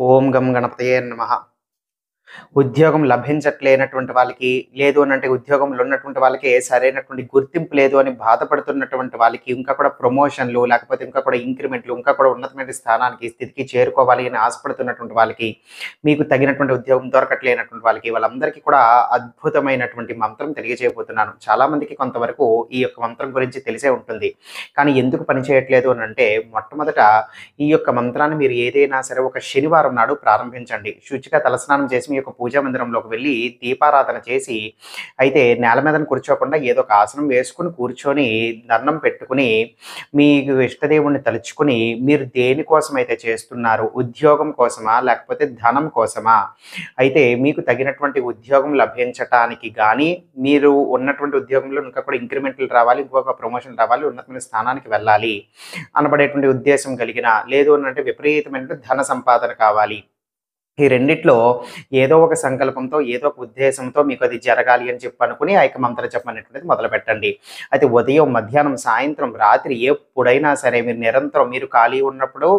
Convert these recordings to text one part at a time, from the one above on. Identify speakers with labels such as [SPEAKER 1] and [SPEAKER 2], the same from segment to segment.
[SPEAKER 1] ఓం గం గణపతయే నమః. ఉద్యోగం లభించట్లేనటువంటి వాళ్ళకి, లేదు అనంటే ఉద్యోగంలో ఉన్నటువంటి వాళ్ళకి సరైనటువంటి గుర్తింపు లేదు అని బాధపడుతున్నటువంటి వాళ్ళకి, ఇంకా కూడా ప్రమోషన్‌లు లేకపోతే ఇంకా కూడా ఇంక్రిమెంట్‌లు, ఇంకా కూడా ఉన్నతమైన స్థానానికి, స్థితికి చేరుకోవాలి అని ఆశపడుతున్నటువంటి వాళ్ళకి, మీకు తగినటువంటి ఉద్యోగం దొరకట్లేనటువంటి వాళ్ళకి, వాళ్ళందరికీ కూడా అద్భుతమైనటువంటి మంత్రం తెలియజేయబోతున్నాను. చాలామందికి కొంతవరకు ఈ యొక్క మంత్రం గురించి తెలిసే ఉంటుంది. కానీ ఎందుకు పని చేయట్లేదు అనంటే, మొట్టమొదట ఈ యొక్క మంత్రాన్ని మీరు ఏదైనా సరే ఒక శనివారం నాడు ప్రారంభించండి. శుచిగా తలస్నానం చేసి మీ యొక్క పూజా మందిరంలోకి వెళ్ళి దీపారాధన చేసి, అయితే నేల మీదన కూర్చోకుండా ఏదో ఒక ఆసనం వేసుకొని కూర్చొని దండం పెట్టుకుని, మీకు ఇష్టదేవుడిని తలుచుకుని, మీరు దేనికోసమైతే చేస్తున్నారు, ఉద్యోగం కోసమా? లేకపోతే ధనం కోసమా? అయితే మీకు తగినటువంటి ఉద్యోగం లభించటానికి గానీ, మీరు ఉన్నటువంటి ఉద్యోగంలో ఇంకా కూడా ఇంక్రిమెంట్లు రావాలి, ఇంకొక ప్రమోషన్ రావాలి, ఉన్నతమైన స్థానానికి వెళ్ళాలి అనబడేటువంటి ఉద్దేశం కలిగిన, లేదు అనంటే విపరీతమైనటువంటి ధన సంపాదన కావాలి. ఈ రెండిట్లో ఏదో ఒక సంకల్పంతో, ఏదో ఒక ఉద్దేశంతో మీకు అది జరగాలి అని చెప్పి అనుకుని ఆ యొక్క మంత్ర జపం అనేటువంటిది మొదలుపెట్టండి. అయితే ఉదయం, మధ్యాహ్నం, సాయంత్రం, రాత్రి ఎప్పుడైనా సరే మీరు నిరంతరం మీరు ఖాళీ ఉన్నప్పుడు,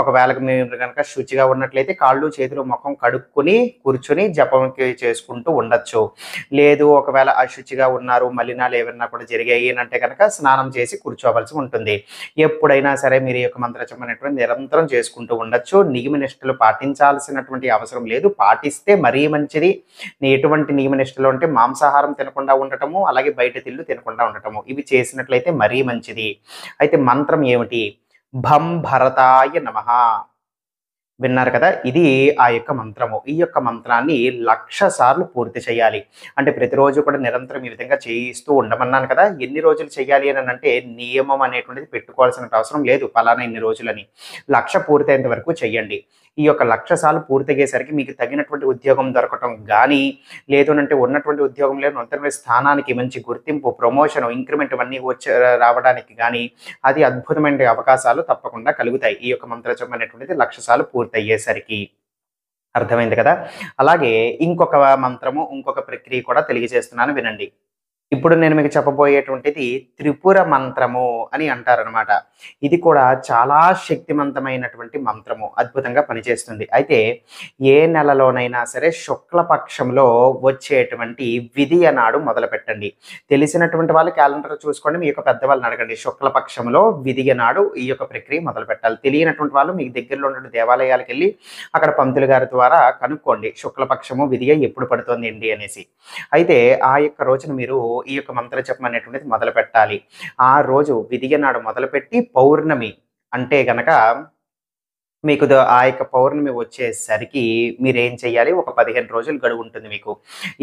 [SPEAKER 1] ఒకవేళ మీరు గనక శుచిగా ఉన్నట్లయితే కాళ్ళు, చేతులు, మొఖం కడుక్కొని కూర్చొని జపంకి చేసుకుంటూ ఉండొచ్చు. లేదు ఒకవేళ అశుచిగా ఉన్నారు, మలినాలు ఏవన్నా కూడా జరిగాయి అనంటే గనక స్నానం చేసి కూర్చోవలసి ఉంటుంది. ఎప్పుడైనా సరే మీరు ఈ యొక్క మంత్ర జపం అనేటువంటిది నిరంతరం చేసుకుంటూ ఉండొచ్చు. నియమ నిష్టలు పాటించాల్సినటువంటి అవసరం లేదు. పాటిస్తే మరీ మంచిది. ఎటువంటి నియమ నిష్టలు అంటే మాంసాహారం తినకుండా ఉండటము, అలాగే బయట తిళ్ళు తినకుండా ఉండటము. ఇవి చేసినట్లయితే మరీ మంచిది. అయితే మంత్రం ఏమిటి? భం భరతాయ నమః. విన్నారు కదా! ఇది ఆ యొక్క మంత్రము. ఈ యొక్క మంత్రాన్ని 1,00,000 సార్లు పూర్తి చేయాలి. అంటే ప్రతిరోజు కూడా నిరంతరం ఈ విధంగా చేయిస్తూ ఉండమన్నాను కదా! ఎన్ని రోజులు చేయాలి అనంటే నియమం అనేటువంటిది పెట్టుకోవాల్సిన అవసరం లేదు. పలానా ఇన్ని రోజులని. 1,00,000 పూర్తయ్యేంత వరకు చేయండి. ఈ యొక్క 1,00,000 సార్లు పూర్తయ్యేసరికి మీకు తగినటువంటి ఉద్యోగం దొరకటం గానీ, లేదు అనంటే ఉన్నటువంటి ఉద్యోగంలో నూతన స్థానానికి మంచి గుర్తింపు, ప్రమోషన్, ఇంక్రిమెంట్ ఇవన్నీ రావడానికి గానీ, అది అద్భుతమైన అవకాశాలు తప్పకుండా కలుగుతాయి. ఈ యొక్క మంత్ర జపం అనేటువంటిది 1,00,000 సార్లు పూర్తయ్యేసరికి. అర్థమైంది కదా! అలాగే ఇంకొక మంత్రము, ఇంకొక ప్రక్రియ కూడా తెలియజేస్తున్నాను వినండి. ఇప్పుడు నేను మీకు చెప్పబోయేటువంటిది త్రిపుర మంత్రము అని అంటారనమాట. ఇది కూడా చాలా శక్తివంతమైనటువంటి మంత్రము. అద్భుతంగా పనిచేస్తుంది. అయితే ఏ నెలలోనైనా సరే శుక్లపక్షంలో వచ్చేటువంటి విదియ నాడు మొదలుపెట్టండి. తెలిసినటువంటి వాళ్ళు క్యాలెండర్ చూసుకోండి. మీ యొక్క పెద్దవాళ్ళని అడగండి. శుక్లపక్షంలో విదియ నాడు ఈ యొక్క ప్రక్రియ మొదలుపెట్టాలి. తెలియనటువంటి వాళ్ళు మీకు దగ్గరలో ఉన్న దేవాలయాలకెళ్ళి అక్కడ పంతులు గారి ద్వారా కనుక్కోండి. శుక్లపక్షము విదియ ఎప్పుడు పడుతోంది అనేసి. అయితే ఆ యొక్క రోజున మీరు ఈ యొక్క మంత్ర జపం అనేటువంటిది మొదలుపెట్టాలి. ఆ రోజు విదియ నాడు మొదలుపెట్టి పౌర్ణమి అంటే గనక మీకు ఆ యొక్క పౌర్ణమి వచ్చేసరికి మీరేం చేయాలి? ఒక 15 రోజులు గడువుంటుంది మీకు.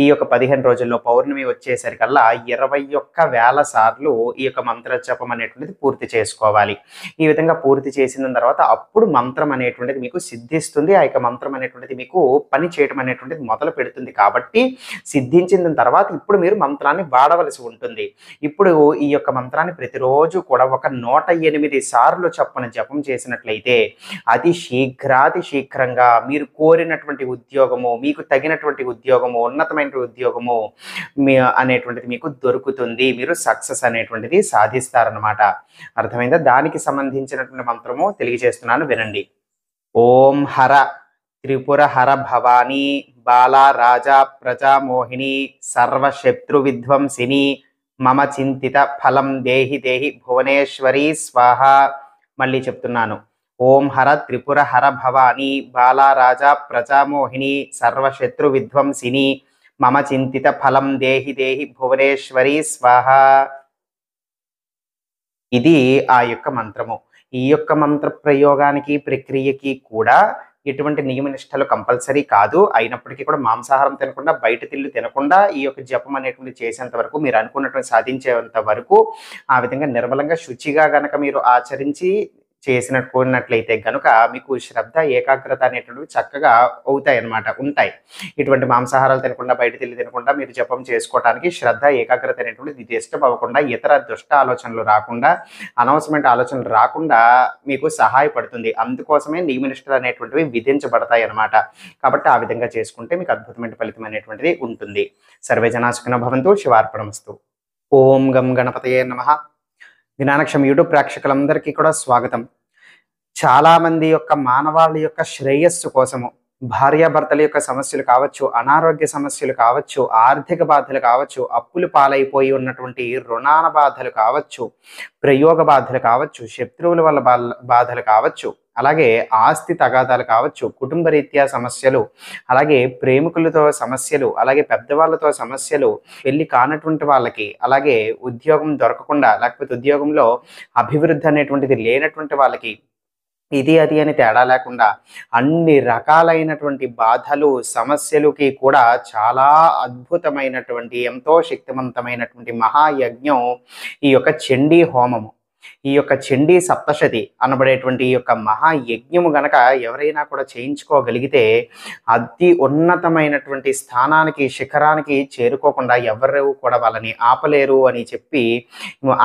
[SPEAKER 1] ఈ యొక్క 15 రోజుల్లో పౌర్ణమి వచ్చేసరికల్లా 21,000 సార్లు ఈ యొక్క మంత్ర జపం అనేటువంటిది పూర్తి చేసుకోవాలి. ఈ విధంగా పూర్తి చేసిన తర్వాత అప్పుడు మంత్రం అనేటువంటిది మీకు సిద్ధిస్తుంది. ఆ యొక్క మంత్రం అనేటువంటిది మీకు పని చేయటం అనేటువంటిది మొదలు పెడుతుంది కాబట్టి, సిద్ధించిన తర్వాత ఇప్పుడు మీరు మంత్రాన్ని వాడవలసి ఉంటుంది. ఇప్పుడు ఈ యొక్క మంత్రాన్ని ప్రతిరోజు కూడా ఒక 108 సార్లు చొప్పున జపం చేసినట్లయితే అతి శీఘ్రాతి శీఘ్రంగా మీరు కోరినటువంటి ఉద్యోగము, మీకు తగినటువంటి ఉద్యోగము, ఉన్నతమైన ఉద్యోగము అనేటువంటిది మీకు దొరుకుతుంది. మీరు సక్సెస్ అనేటువంటిది సాధిస్తారనమాట. అర్థమైందా? దానికి సంబంధించినటువంటి మంత్రము తెలియజేస్తున్నాను వినండి. ఓం హర త్రిపుర హర భవానీ బాలా రాజా ప్రజామోహిని సర్వశత్రు విధ్వంసిని మమ చింతిత ఫలం దేహి దేహి భువనేశ్వరి స్వాహ. మళ్ళీ చెప్తున్నాను. ఓం హర త్రిపుర హర భవానీ బాలా రాజా ప్రజామోహిని సర్వశత్రు విధ్వంసిని మమ చింతిత ఫలం దేహి దేహి భువనేశ్వరి స్వాహ. ఇది ఆ యొక్క మంత్రము. ఈ యొక్క మంత్ర ప్రయోగానికి, ప్రక్రియకి కూడా ఎటువంటి నియమ నిష్టలు కంపల్సరీ కాదు. అయినప్పటికీ కూడా మాంసాహారం తినకుండా, బయట తిళ్ళు తినకుండా ఈ యొక్క జపం అనేటువంటిది చేసేంత వరకు, మీరు అనుకున్నటువంటి సాధించేంత వరకు ఆ విధంగా నిర్మలంగా, శుచిగా గనక మీరు ఆచరించి చేసినట్లయితే గనుక మీకు శ్రద్ధ, ఏకాగ్రత అనేటువంటివి చక్కగా అవుతాయన్నమాట, ఉంటాయి. ఇటువంటి మాంసాహారాలు తినకుండా, బయట తిళ్ళు తినకుండా మీరు జపం చేసుకోవటానికి శ్రద్ధ, ఏకాగ్రత అనేటువంటిది డిస్టర్బ్ అవ్వకుండా, ఇతర దుష్ట ఆలోచనలు రాకుండా, అనవసరమైన ఆలోచనలు రాకుండా మీకు సహాయపడుతుంది. అందుకోసమే నియమ నిష్టలు అనేటువంటివి విధించబడతాయి అన్నమాట. కాబట్టి ఆ విధంగా చేసుకుంటే మీకు అద్భుతమైన ఫలితం అనేటువంటిది ఉంటుంది. సర్వే జనా సుఖినో భవంతు. శివార్పణమస్తు. ఓం గం గణపతయే నమః. జ్ఞానక్షం యూట్యూబ్ ప్రేక్షకులందరికీ కూడా స్వాగతం. చాలామంది యొక్క మానవాళి యొక్క శ్రేయస్సు కోసము భార్యాభర్తల యొక్క సమస్యలు కావచ్చు, అనారోగ్య సమస్యలు కావచ్చు, ఆర్థిక బాధలు కావచ్చు, అప్పులు పాలైపోయి ఉన్నటువంటి రుణాల బాధలు కావచ్చు, ప్రయోగ బాధలు కావచ్చు, శత్రువుల వల్ల బాధలు కావచ్చు, అలాగే ఆస్తి తగాదాలు కావచ్చు, కుటుంబ రీత్యా సమస్యలు, అలాగే ప్రేమికులతో సమస్యలు, అలాగే పెద్దవాళ్ళతో సమస్యలు, పెళ్లి కానటువంటి వాళ్ళకి, అలాగే ఉద్యోగం దొరకకుండా లేకపోతే ఉద్యోగంలో అభివృద్ధి అనేటువంటిది లేనటువంటి వాళ్ళకి, ఇది అది అని తేడా లేకుండా అన్ని రకాలైనటువంటి బాధలు, సమస్యలకి కూడా చాలా అద్భుతమైనటువంటి, ఎంతో శక్తివంతమైనటువంటి మహాయజ్ఞం ఈ యొక్క చండీ హోమము. ఈ యొక్క చండీ సప్తశతి అనబడేటువంటి ఈ యొక్క మహాయజ్ఞము గనక ఎవరైనా కూడా చేయించుకోగలిగితే అతి ఉన్నతమైనటువంటి స్థానానికి, శిఖరానికి చేరుకోకుండా ఎవరు కూడా వాళ్ళని ఆపలేరు అని చెప్పి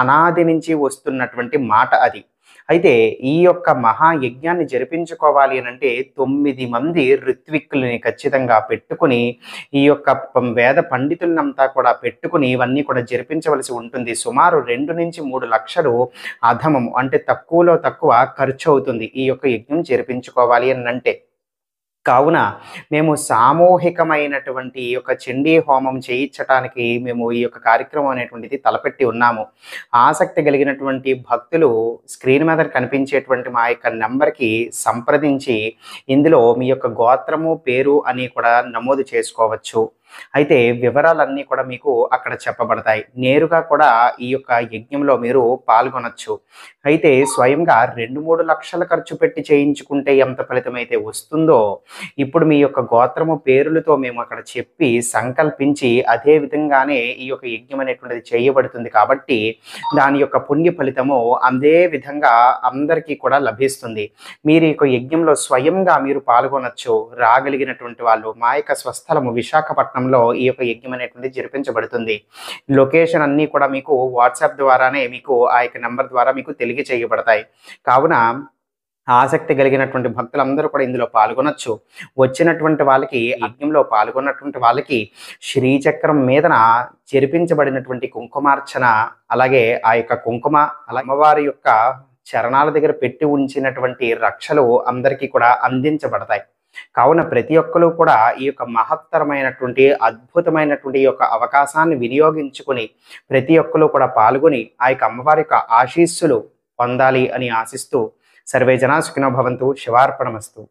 [SPEAKER 1] అనాది నుంచి వస్తున్నటువంటి మాట అది. అయితే ఈ యొక్క మహాయజ్ఞాన్ని జరిపించుకోవాలి అని అంటే 9 మంది ఋత్విక్కుల్ని ఖచ్చితంగా పెట్టుకుని, ఈ యొక్క వేద పండితులనంతా కూడా పెట్టుకుని ఇవన్నీ కూడా జరిపించవలసి ఉంటుంది. సుమారు 2-3 లక్షలు అధమము, అంటే తక్కువలో తక్కువ ఖర్చు అవుతుంది ఈ యొక్క యజ్ఞం జరిపించుకోవాలి అని అంటే. కావున మేము సామూహికమైనటువంటి ఈ యొక్క చండీ హోమం చేయించటానికి మేము ఈ యొక్క కార్యక్రమం అనేటువంటిది తలపెట్టి ఉన్నాము. ఆసక్తి కలిగినటువంటి భక్తులు స్క్రీన్ మీద కనిపించేటువంటి మా యొక్క నెంబర్కి సంప్రదించి ఇందులో మీ యొక్క గోత్రము, పేరు అని కూడా నమోదు చేసుకోవచ్చు. అయితే వివరాలన్నీ కూడా మీకు అక్కడ చెప్పబడతాయి. నేరుగా కూడా ఈ యొక్క యజ్ఞంలో మీరు పాల్గొనొచ్చు. అయితే స్వయంగా 2-3 లక్షల ఖర్చు పెట్టి చేయించుకుంటే ఎంత ఫలితమైతే వస్తుందో, ఇప్పుడు మీ యొక్క గోత్రము, పేరులతో మేము అక్కడ చెప్పి సంకల్పించి అదే విధంగానే ఈ యొక్క యజ్ఞం అనేటువంటిది చేయబడుతుంది. కాబట్టి దాని యొక్క పుణ్య ఫలితము అదే విధంగా అందరికీ కూడా లభిస్తుంది. మీరు ఈ యొక్క యజ్ఞంలో స్వయంగా మీరు పాల్గొనొచ్చు. రాగలిగినటువంటి వాళ్ళు మా యొక్క స్వస్థలము విశాఖపట్నంలో ఈ యొక్క యజ్ఞం అనేటువంటిది జరిపించబడుతుంది. లొకేషన్ అన్నీ కూడా మీకు వాట్సాప్ ద్వారానే మీకు ఆ యొక్క నెంబర్ ద్వారా మీకు తెలియజేయబడతాయి. కావున ఆసక్తి కలిగినటువంటి భక్తులందరూ కూడా ఇందులో పాల్గొనొచ్చు. వచ్చినటువంటి వాళ్ళకి, యజ్ఞంలో పాల్గొన్నటువంటి వాళ్ళకి శ్రీచక్రం మీదన జరిపించబడినటువంటి కుంకుమార్చన, అలాగే ఆ యొక్క కుంకుమ, అలా అమ్మవారి యొక్క చరణాల దగ్గర పెట్టి ఉంచినటువంటి రక్షలు అందరికీ కూడా అందించబడతాయి. కావున ప్రతి ఒక్కరు కూడా ఈ యొక్క మహత్తరమైనటువంటి, అద్భుతమైనటువంటి ఈ యొక్క అవకాశాన్ని వినియోగించుకొని ప్రతి ఒక్కరు కూడా పాల్గొని ఆ యొక్క అమ్మవారి యొక్క ఆశీస్సులు పొందాలి అని ఆశిస్తూ సర్వే జనా సుఖినో భవంతు. శివార్పణమస్తు.